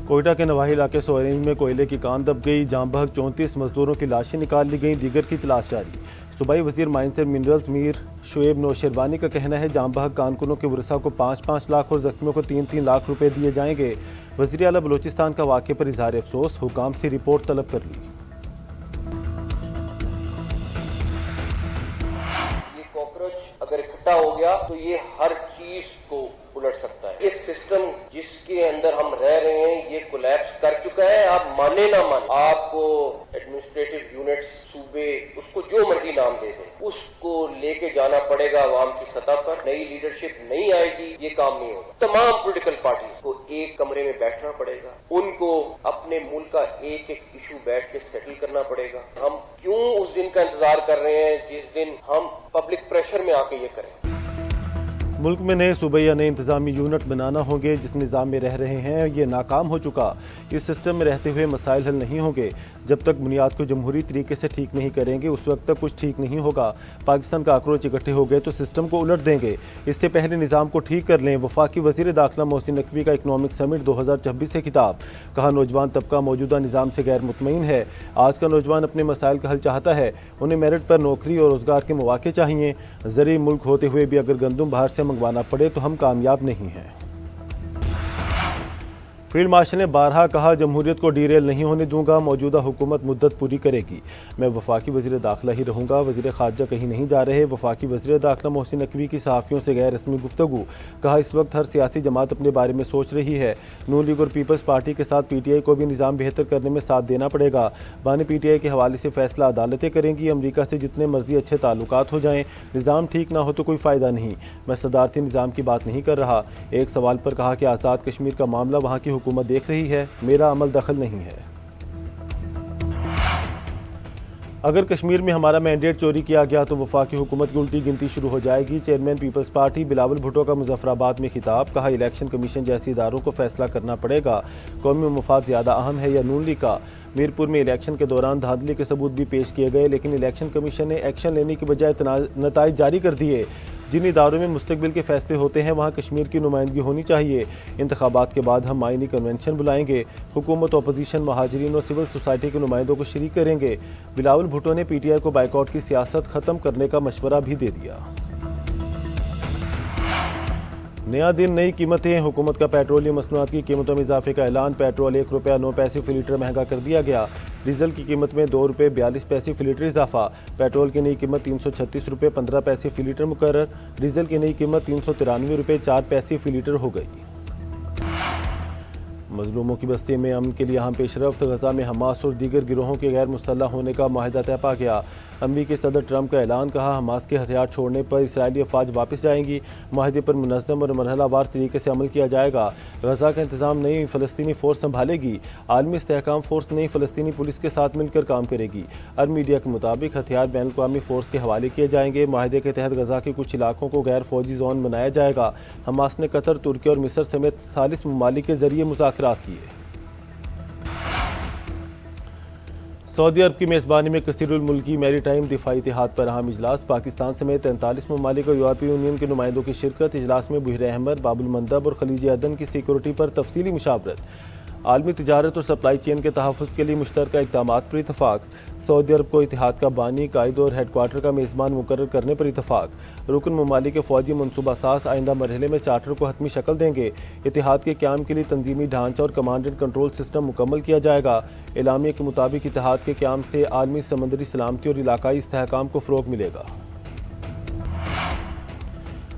کوئٹہ کے نواحی علاقے سورینج میں کوئلے کی کان دب گئی، جام بحق 34 مزدوروں کی لاشیں نکال لی گئیں، دیگر کی تلاش جاری۔ صوبائی وزیر مائنز اینڈ منرلز میر شعیب نوشیروانی کا کہنا ہے جام بحق کانکنوں کے ورثاء کو 5-5 لاکھ اور زخمیوں کو 3-3 لاکھ روپے دیے جائیں گے۔ وزیر اعلیٰ بلوچستان کا واقعے پر اظہار افسوس، حکام سے رپورٹ طلب کر لی۔ یہ کاکروچ اگر اکٹھا ہو گیا تو یہ ہر چیز کو الٹ سکتا ہے۔ یہ سسٹم جس کے اندر ہم رہ رہے ہیں یہ کولیپس کر چکا ہے، آپ مانے نہ مانے۔ آپ کو ایڈمنسٹریٹو یونٹس صوبے اس کو جو مرضی نام دے دیں، اس کو لے کے جانا پڑے گا عوام کی سطح پر۔ نئی لیڈرشپ نہیں آئے گی، یہ کام نہیں ہوگا۔ تمام پولیٹیکل پارٹیز کو ایک کمرے میں بیٹھنا پڑے گا، ان کو اپنے ملک کا ایک ایک ایشو بیٹھ کے سیٹل کرنا پڑے گا۔ ہم کیوں اس دن کا انتظار کر رہے ہیں جس دن ہم پبلک پریشر میں آ کے یہ کریں؟ ملک میں نئے صوبے یا نئے انتظامی یونٹ بنانا ہوں گے۔ جس نظام میں رہ رہے ہیں یہ ناکام ہو چکا، اس سسٹم میں رہتے ہوئے مسائل حل نہیں ہوں گے۔ جب تک بنیاد کو جمہوری طریقے سے ٹھیک نہیں کریں گے اس وقت تک کچھ ٹھیک نہیں ہوگا۔ پاکستان کا اکروچ اکٹھے ہو گئے تو سسٹم کو الٹ دیں گے، اس سے پہلے نظام کو ٹھیک کر لیں۔ وفاقی وزیر داخلہ محسن نقوی کا اکنامک سمٹ 2026 سے خطاب، کہا نوجوان طبقہ موجودہ نظام سے غیر مطمئن ہے۔ آج کا نوجوان اپنے مسائل کا حل چاہتا ہے، انہیں میرٹ پر نوکری اور روزگار کے مواقع چاہیے۔ زرعی ملک ہوتے ہوئے بھی اگر گندم باہر سے منگوانا پڑے تو ہم کامیاب نہیں ہیں۔ فیلڈ مارشل نے بارہا کہا جمہوریت کو ڈیریل نہیں ہونے دوں گا، موجودہ حکومت مدت پوری کرے گی، میں وفاقی وزیر داخلہ ہی رہوں گا، وزیر خارجہ کہیں نہیں جا رہے۔ وفاقی وزیر داخلہ محسن نقوی کی صحافیوں سے غیر رسمی گفتگو، کہا اس وقت ہر سیاسی جماعت اپنے بارے میں سوچ رہی ہے، نون لیگ اور پیپلز پارٹی کے ساتھ پی ٹی آئی کو بھی نظام بہتر کرنے میں ساتھ دینا پڑے گا۔ بانی پی ٹی آئی کے حوالے سے فیصلہ عدالتیں کریں گی، امریکہ سے جتنے مرضی اچھے تعلقات ہو جائیں، نظام ٹھیک نہ ہو تو کوئی فائدہ نہیں، میں صدارتی نظام کی بات نہیں کر رہا۔ ایک سوال پر کہا کہ آزاد کشمیر کا معاملہ وہاں کی حکومت دیکھ رہی ہے، میرا عمل دخل نہیں ہے۔ اگر کشمیر میں ہمارا مینڈیٹ چوری کیا گیا تو وفاقی حکومت کی الٹی گنتی شروع ہو جائے گی، chairman peoples party Bilawal Bhutto کا مظفر آباد میں خطاب، کہا الیکشن کمیشن جیسے اداروں کو فیصلہ کرنا پڑے گا، قومی مفاد زیادہ اہم ہے یا نون لیگ کا۔ میرپور میں الیکشن کے دوران دھاندلی کے ثبوت بھی پیش کیے گئے لیکن الیکشن کمیشن نے ایکشن لینے کی بجائے نتائج جاری کر دیے۔ جن اداروں میں مستقبل کے فیصلے ہوتے ہیں وہاں کشمیر کی نمائندگی ہونی چاہیے۔ انتخابات کے بعد ہم آئینی کنونشن بلائیں گے، حکومت، اپوزیشن، مہاجرین اور سول سوسائٹی کے نمائندوں کو شریک کریں گے۔ بلاول بھٹو نے پی ٹی آئی کو بائیکاٹ کی سیاست ختم کرنے کا مشورہ بھی دے دیا۔ نیا دن نئی قیمتیں، حکومت کا پیٹرولیم مصنوعات کی قیمتوں میں اضافے کا اعلان، پیٹرول 1 روپیہ 9 پیسے فی لیٹر مہنگا کر دیا گیا، ڈیزل کی قیمت میں 2 روپے 42 پیسے فی لیٹر اضافہ، پیٹرول کی نئی قیمت 336 روپے 15 پیسے فی لیٹر مقرر، ڈیزل کی نئی قیمت 393 روپے 4 پیسے فی لیٹر ہو گئی۔ مظلوموں کی بستی میں امن کے لیے اہم پیش رفت، غزہ میں حماس اور دیگر گروہوں کے غیر مسلح ہونے کا معاہدہ طے پا گیا، امریکی صدر ٹرمپ کا اعلان، کہا حماس کے ہتھیار چھوڑنے پر اسرائیلی افواج واپس جائیں گی، معاہدے پر منظم اور مرحلہ وار طریقے سے عمل کیا جائے گا، غزہ کا انتظام نئی فلسطینی فورس سنبھالے گی، عالمی استحکام فورس نئی فلسطینی پولیس کے ساتھ مل کر کام کرے گی، عرب میڈیا کے مطابق ہتھیار بین الاقوامی فورس کے حوالے کیے جائیں گے، معاہدے کے تحت غزہ کے کچھ علاقوں کو غیر فوجی زون بنایا جائے گا، حماس نے قطر، ترکی اور مصر سمیت 40 ممالک کے ذریعے مذاکرات کیے۔ سعودی عرب کی میزبانی میں کثیر الملکی میری ٹائم دفاعی اتحاد پر اہم اجلاس، پاکستان سمیت 43 ممالک اور یورپی یونین کے نمائندوں کی شرکت، اجلاس میں بحیرہ احمر، باب المندب اور خلیج عدن کی سیکورٹی پر تفصیلی مشاورت، عالمی تجارت اور سپلائی چین کے تحفظ کے لیے مشترکہ اقدامات پر اتفاق، سعودی عرب کو اتحاد کا بانی، قائد اور ہیڈ کوارٹر کا میزبان مقرر کرنے پر اتفاق، رکن ممالک کے فوجی منصوبہ ساز آئندہ مرحلے میں چارٹر کو حتمی شکل دیں گے، اتحاد کے قیام کے لیے تنظیمی ڈھانچہ اور کمانڈ اینڈ کنٹرول سسٹم مکمل کیا جائے گا، اعلامیہ کے مطابق اتحاد کے قیام سے عالمی سمندری سلامتی اور علاقائی استحکام کو فروغ ملے گا۔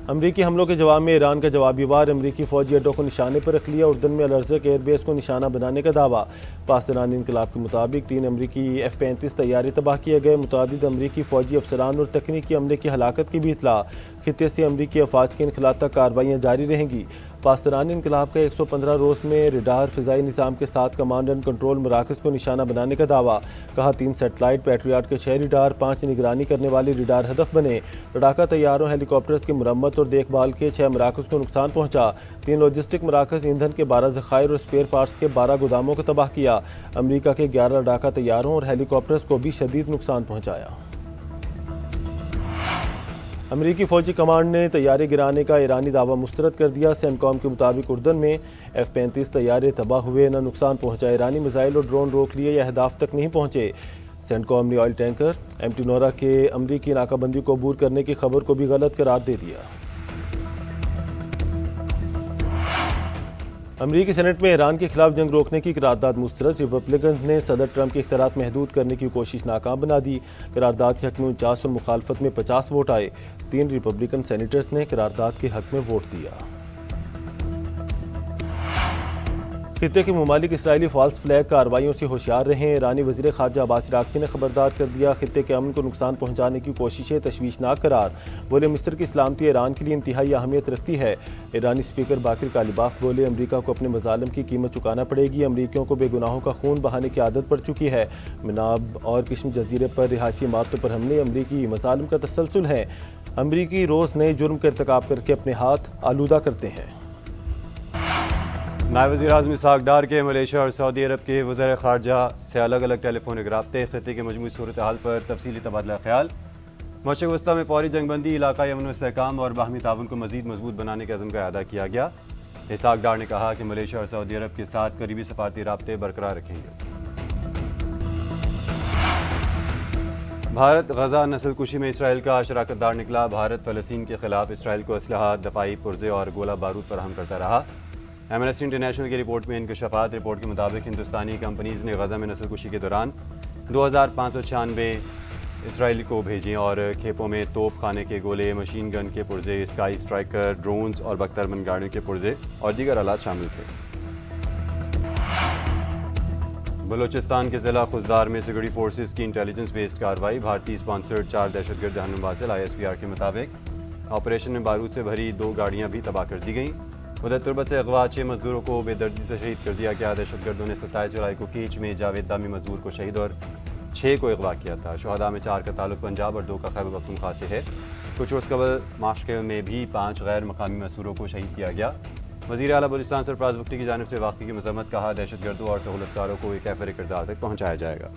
امریکی حملوں کے جواب میں ایران کا جوابی وار، امریکی فوجی اڈوں کو نشانے پر رکھ لیا، اردن میں الرزق ایئر بیس کو نشانہ بنانے کا دعویٰ، پاسداران انقلاب کے مطابق 3 امریکی F-35 طیارے تباہ کیے گئے، متعدد امریکی فوجی افسران اور تکنیکی عملے کی ہلاکت کی بھی اطلاع، خطے سے امریکی افواج کے انخلاء تک کارروائیاں جاری رہیں گی، پاسداران انقلاب کا 115 روز میں ریڈار فضائی نظام کے ساتھ کمانڈ اینڈ کنٹرول مراکز کو نشانہ بنانے کا دعویٰ، کہا 3 سیٹلائٹ پیٹریاٹ کے 6 ریڈار، 5 نگرانی کرنے والے ریڈار ہدف بنے، لڑاکا طیاروں ہیلی کاپٹرز کی مرمت اور دیکھ بھال کے 6 مراکز کو نقصان پہنچا، 3 لاجسٹک مراکز، ایندھن کے 12 ذخائر اور اسپیئر پارٹس کے 12 گوداموں کو تباہ کیا، امریکہ کے 11 لڑاکا طیاروں اور ہیلی کاپٹرز کو بھی شدید نقصان پہنچایا۔ امریکی فوجی کمانڈ نے طیارے گرانے کا ایرانی دعویٰ مسترد کر دیا۔ سینٹکام کے مطابق اردن میں F-35 طیارے تباہ ہوئے، نہ نقصان پہنچا۔ ایرانی میزائل اور ڈرون روک لیے یا اہداف تک نہیں پہنچے۔ سینٹکام نے آئل ٹینکر MT نورا کے امریکی ناکہ بندی کو عبور کرنے کی خبر کو بھی غلط قرار دے دیا۔ امریکی سینٹ میں ایران کے خلاف جنگ روکنے کی قرارداد مسترد۔ ریپبلکنز نے صدر ٹرمپ کے اختیارات محدود کرنے کی کوشش ناکام بنا دی۔ قرارداد کے حق میں 49 اور مخالفت میں 50 ووٹ آئے۔ 3 ریپبلکن سینیٹرز نے قرارداد کے حق میں ووٹ دیا۔ خطے کے ممالک اسرائیلی فالس فلیگ کارروائیوں سے ہوشیار رہیں۔ ایرانی وزیر خارجہ عباس عراقچی نے خبردار کر دیا، خطے کے امن کو نقصان پہنچانے کی کوششیں تشویشناک قرار۔ بولے مصر کی سلامتی ایران کے لیے انتہائی اہمیت رکھتی ہے۔ ایرانی اسپیکر باقر کالباف بولے، امریکہ کو اپنے مظالم کی قیمت چکانا پڑے گی۔ امریکیوں کو بے گناہوں کا خون بہانے کی عادت پڑ چکی ہے۔ مناب اور کشم جزیرے پر رہائشی عمارتوں پر حملے امریکی مظالم کا تسلسل ہے۔ امریکی روز نئے جرم کا ارتکاب کر کے اپنے ہاتھ آلودہ کرتے ہیں۔ نائب وزیر اعظم اسحاق ڈار کے ملیشیا اور سعودی عرب کے وزیر خارجہ سے الگ الگ ٹیلی فونک رابطے، خطے کے مجموعی صورتحال پر تفصیلی تبادلہ خیال۔ مشرق وسطیٰ میں فوری جنگ بندی، علاقائی امن و استحکام اور باہمی تعاون کو مزید مضبوط بنانے کے عزم کا اعادہ کیا گیا۔ اسحاق ڈار نے کہا کہ ملیشیا اور سعودی عرب کے ساتھ قریبی سفارتی رابطے برقرار رکھیں گے۔ بھارت غزہ نسل کشی میں اسرائیل کا شراکت دار نکلا۔ بھارت فلسطین کے خلاف اسرائیل کو اسلحہ، دفاعی پرزے اور گولہ بارود فراہم کرتا رہا۔ ایمنسٹی انٹرنیشنل کی رپورٹ میں انکشافات۔ رپورٹ کے مطابق ہندوستانی کمپنیز نے غزہ میں نسل کشی کے دوران 2596 اسرائیل کو بھیجیں اور کھیپوں میں توپ خانے کے گولے، مشین گن کے پرزے، اسکائی اسٹرائکر، ڈرونز اور بختربند گاڑیوں کے پرزے اور دیگر آلات شامل تھے۔ بلوچستان کے ضلع خزدار میں سیکورٹی فورسز کی انٹیلیجنس بیسڈ کارروائی۔ بھارتی اسپانسرڈ 4 دہشت گرد رہنما سے ISPR کے مطابق آپریشن میں بارود سے بھری 2 گاڑیاں بھی تباہ کر دی گئیں۔ ادھر تربت سے اغوا 6 مزدوروں کو بے دردی سے شہید کر دیا گیا۔ دہشت گردوں نے 27 جولائی کو کیچ میں جاوید دامی مزدور کو شہید اور 6 کو اغوا کیا تھا۔ شہداء میں 4 کا تعلق پنجاب اور 2 کا خیبر پختونخوا سے ہے۔ کچھ روز قبل ماشکل میں بھی 5 غیر مقامی مزدوروں کو شہید کیا گیا۔ وزیر اعلیٰ بلوچستان سرفراز بگٹی کی جانب سے واقعے کی مذمت، کہا دہشت گردوں اور سہولت کاروں کو ایک کیفر کردار تک پہنچایا جائے گا۔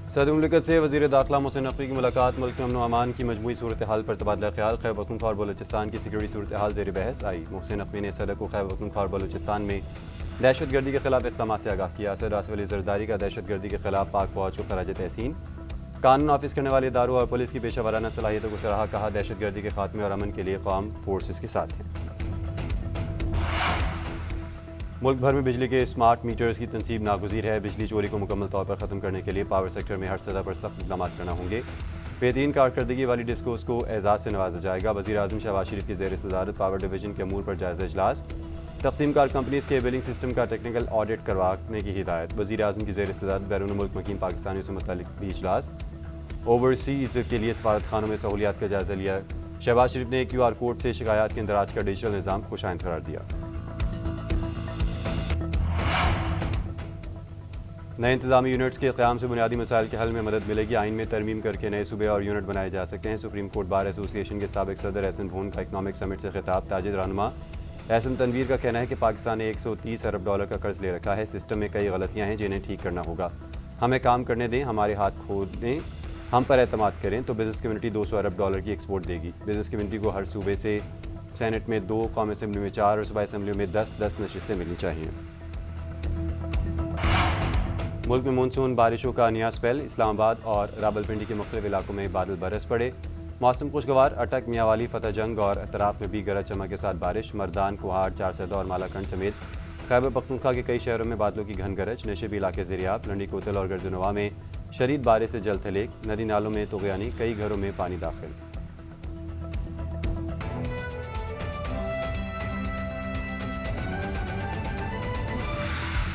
صدر مملکت سے وزیر داخلہ محسن نقوی کی ملاقات۔ ملک میں امن و امان کی مجموعی صورتحال پر تبادلہ خیال۔ خیبر پختونخوا اور بلوچستان کی سیکورٹی صورتحال زیر بحث آئی۔ محسن نقوی نے صدر کو خیبر پختونخوا اور بلوچستان میں دہشت گردی کے خلاف اقدامات سے آگاہ کیا۔ صدر آصف علی زرداری کا دہشت گردی کے خلاف پاک فوج کو خراج تحسین۔ قانون نافذ کرنے والے اداروں اور پولیس کی پیشہ ورانہ صلاحیتوں کو سراہا، کہا دہشت گردی کے خاتمے اور امن کے لیے قوم فورسز کے ساتھ ہیں۔ ملک بھر میں بجلی کے اسمارٹ میٹرز کی تنصیب ناگزیر ہے۔ بجلی چوری کو مکمل طور پر ختم کرنے کے لیے پاور سیکٹر میں ہر سطح پر سخت اقدامات کرنا ہوں گے۔ بہترین کارکردگی والی ڈسکوز کو اعزاز سے نوازا جائے گا۔ وزیر اعظم شہباز شریف کی زیر صدارت پاور ڈویژن کے امور پر جائزہ اجلاس۔ تقسیم کار کمپنیز کے بلنگ سسٹم کا ٹیکنیکل آڈٹ کروانے کی ہدایت۔ وزیر اعظم کی زیر صدارت بیرون ملک مقیم پاکستانیوں سے متعلق بھی اجلاس۔ اوورسیز کے لیے سفارت خانوں میں سہولیات کا جائزہ لیا۔ شہباز شریف نے QR کوڈ سے شکایات کے اندراج کا ڈیجیٹل نظام خوشائند قرار دیا۔ نئے انتظامی یونٹس کے قیام سے بنیادی مسائل کے حل میں مدد ملے گی۔ آئین میں ترمیم کر کے نئے صوبے اور یونٹ بنائے جا سکتے ہیں۔ سپریم کورٹ بار ایسوسی ایشن کے سابق صدر احسن بھون کا اکنامک سمٹ سے خطاب۔ تاجر رہنما احسن تنویر کا کہنا ہے کہ پاکستان نے $130 ارب کا قرض لے رکھا ہے۔ سسٹم میں کئی غلطیاں ہیں جنہیں ٹھیک کرنا ہوگا۔ ہمیں کام کرنے دیں، ہمارے ہاتھ کھول دیں، ہم پر اعتماد کریں تو بزنس کمیونٹی $200 ارب کی ایکسپورٹ دے گی۔ بزنس کمیونٹی کو ہر صوبے سے سینٹ میں 2، قومی اسمبلی میں 4 اور صوبائی اسمبلیوں میں 10 نشستیں ملنی چاہیے۔ ملک میں مونسون بارشوں کا نیا سپیل۔ اسلام آباد اور راولپنڈی کے مختلف علاقوں میں بادل برس پڑے۔ موسم خوشگوار۔ اٹک، میاوالی، فتح جنگ اور اطراف میں بھی گرج چمک کے ساتھ بارش۔ مردان، کوہاٹ، چارسدہ اور مالاکنڈ سمیت خیبر پختونخوا کے کئی شہروں میں بادلوں کی گھن گرج۔ نشیبی علاقے زیریاب، لنڈی کوتل اور گردنوا میں شدید بارش سے جل تھلیک۔ ندی نالوں میں طغیانی، کئی گھروں میں پانی داخل۔